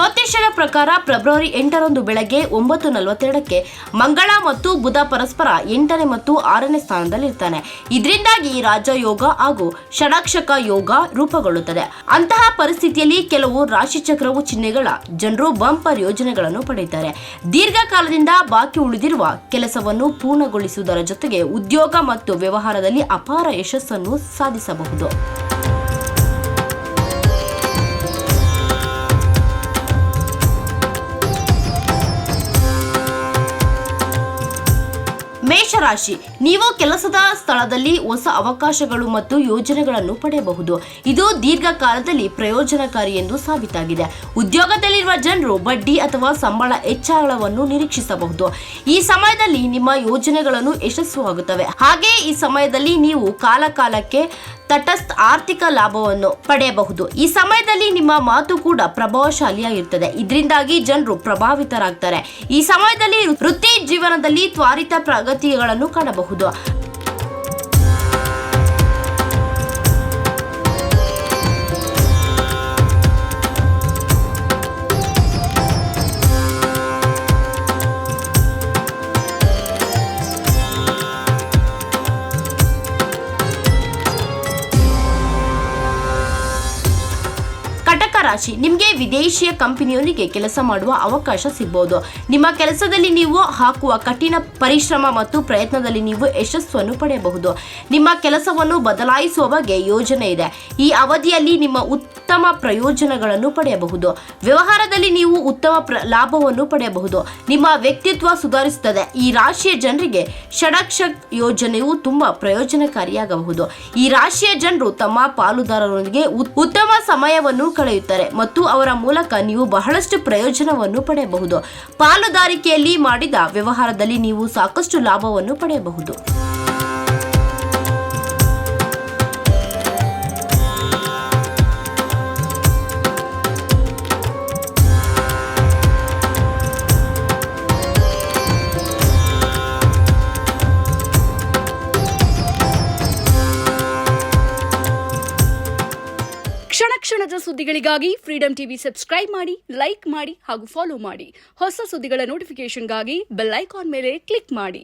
ಜ್ಯೋತಿಷ್ಯದ ಪ್ರಕಾರ ಫೆಬ್ರವರಿ 8ರಂದು ಬೆಳಗ್ಗೆ 9:42ಕ್ಕೆ ಮಂಗಳ ಮತ್ತು ಬುಧ ಪರಸ್ಪರ 8ನೇ ಮತ್ತು 6ನೇ ಸ್ಥಾನದಲ್ಲಿರ್ತಾನೆ. ಇದರಿಂದಾಗಿ ರಾಜಯೋಗ ಹಾಗೂ ಷಡಾಕ್ಷಕ ಯೋಗ ರೂಪುಗೊಳ್ಳುತ್ತದೆ. ಅಂತಹ ಪರಿಸ್ಥಿತಿಯಲ್ಲಿ ಕೆಲವು ರಾಶಿಚಕ್ರವು ಚಿಹ್ನೆಗಳ ಜನರು ಬಂಪರ್ ಯೋಜನೆಗಳನ್ನು ಪಡೆಯುತ್ತಾರೆ. ದೀರ್ಘಕಾಲದಿಂದ ಬಾಕಿ ಉಳಿದಿರುವ ಕೆಲಸವನ್ನು ಪೂರ್ಣಗೊಳಿಸುವುದರ ಜೊತೆಗೆ ಉದ್ಯೋಗ ಮತ್ತು ವ್ಯವಹಾರದಲ್ಲಿ ಅಪಾರ ಯಶಸ್ಸನ್ನು ಸಾಧಿಸಬಹುದು. ಮೇಷರಾಶಿ, ನೀವು ಕೆಲಸದ ಸ್ಥಳದಲ್ಲಿ ಹೊಸ ಅವಕಾಶಗಳು ಮತ್ತು ಯೋಜನೆಗಳನ್ನು ಪಡೆಯಬಹುದು. ಇದು ದೀರ್ಘಕಾಲದಲ್ಲಿ ಪ್ರಯೋಜನಕಾರಿ ಎಂದು ಸಾಬೀತಾಗಿದೆ. ಉದ್ಯೋಗದಲ್ಲಿರುವ ಜನರು ಬಡ್ಡಿ ಅಥವಾ ಸಂಬಳ ಹೆಚ್ಚಳವನ್ನು ನಿರೀಕ್ಷಿಸಬಹುದು. ಈ ಸಮಯದಲ್ಲಿ ನಿಮ್ಮ ಯೋಜನೆಗಳನ್ನು ಯಶಸ್ವಿಯಾಗುತ್ತವೆ. ಹಾಗೆಯೇ ಈ ಸಮಯದಲ್ಲಿ ನೀವು ಕಾಲಕಾಲಕ್ಕೆ ತಟಸ್ಥ ಆರ್ಥಿಕ ಲಾಭವನ್ನು ಪಡೆಯಬಹುದು. ಈ ಸಮಯದಲ್ಲಿ ನಿಮ್ಮ ಮಾತು ಕೂಡ ಪ್ರಭಾವಶಾಲಿಯಾಗಿರುತ್ತದೆ. ಇದರಿಂದಾಗಿ ಜನರು ಪ್ರಭಾವಿತರಾಗ್ತಾರೆ. ಈ ಸಮಯದಲ್ಲಿ ವೃತ್ತಿ ಜೀವನದಲ್ಲಿ ತ್ವರಿತ ಪ್ರಗತಿಗಳನ್ನು ಕಾಣಬಹುದು. ಕಟಕ ರಾಶಿ, ನಿಮಗೆ ವಿದೇಶಿಯ ಕಂಪನಿಯೊಂದಿಗೆ ಕೆಲಸ ಮಾಡುವ ಅವಕಾಶ ಸಿಗಬಹುದು. ನಿಮ್ಮ ಕೆಲಸದಲ್ಲಿ ನೀವು ಹಾಕುವ ಕಠಿಣ ಪರಿಶ್ರಮ ಮತ್ತು ಪ್ರಯತ್ನದಲ್ಲಿ ನೀವು ಯಶಸ್ಸನ್ನು ಪಡೆಯಬಹುದು. ನಿಮ್ಮ ಕೆಲಸವನ್ನು ಬದಲಾಯಿಸುವ ಬಗ್ಗೆ ಯೋಜನೆ ಇದೆ. ಈ ಅವಧಿಯಲ್ಲಿ ನಿಮ್ಮ ಉತ್ತಮ ಪ್ರಯೋಜನಗಳನ್ನು ಪಡೆಯಬಹುದು. ವ್ಯವಹಾರದಲ್ಲಿ ನೀವು ಉತ್ತಮ ಲಾಭವನ್ನು ಪಡೆಯಬಹುದು. ನಿಮ್ಮ ವ್ಯಕ್ತಿತ್ವ ಸುಧಾರಿಸುತ್ತದೆ. ಈ ರಾಶಿಯ ಜನರಿಗೆ ಷಡಾಕ್ಷಕ ಯೋಜನೆಯು ತುಂಬಾ ಪ್ರಯೋಜನಕಾರಿಯಾಗಬಹುದು. ಈ ರಾಶಿಯ ಜನರು ತಮ್ಮ ಪಾಲುದಾರರೊಂದಿಗೆ ಉತ್ತಮ ಸಮಯವನ್ನು ಕಳೆಯುತ್ತಾರೆ ಮತ್ತು ಅವರ ಮೂಲಕ ನೀವು ಬಹಳಷ್ಟು ಪ್ರಯೋಜನವನ್ನು ಪಡೆಯಬಹುದು. ಪಾಲುದಾರಿಕೆಯಲ್ಲಿ ಮಾಡಿದ ವ್ಯವಹಾರದಲ್ಲಿ ನೀವು ಸಾಕಷ್ಟು ಲಾಭವನ್ನು ಪಡೆಯಬಹುದು. ಕ್ಷಣದ ಸುದ್ದಿಗಳಿಗಾಗಿ ಫ್ರೀಡಂ ಟಿವಿ ಸಬ್ಸ್ಕ್ರೈಬ್ ಮಾಡಿ, ಲೈಕ್ ಮಾಡಿ ಹಾಗೂ ಫಾಲೋ ಮಾಡಿ. ಹೊಸ ಸುದ್ದಿಗಳ ನೋಟಿಫಿಕೇಶನ್ಗಾಗಿ ಬೆಲ್ ಐಕಾನ್ ಮೇಲೆ ಕ್ಲಿಕ್ ಮಾಡಿ.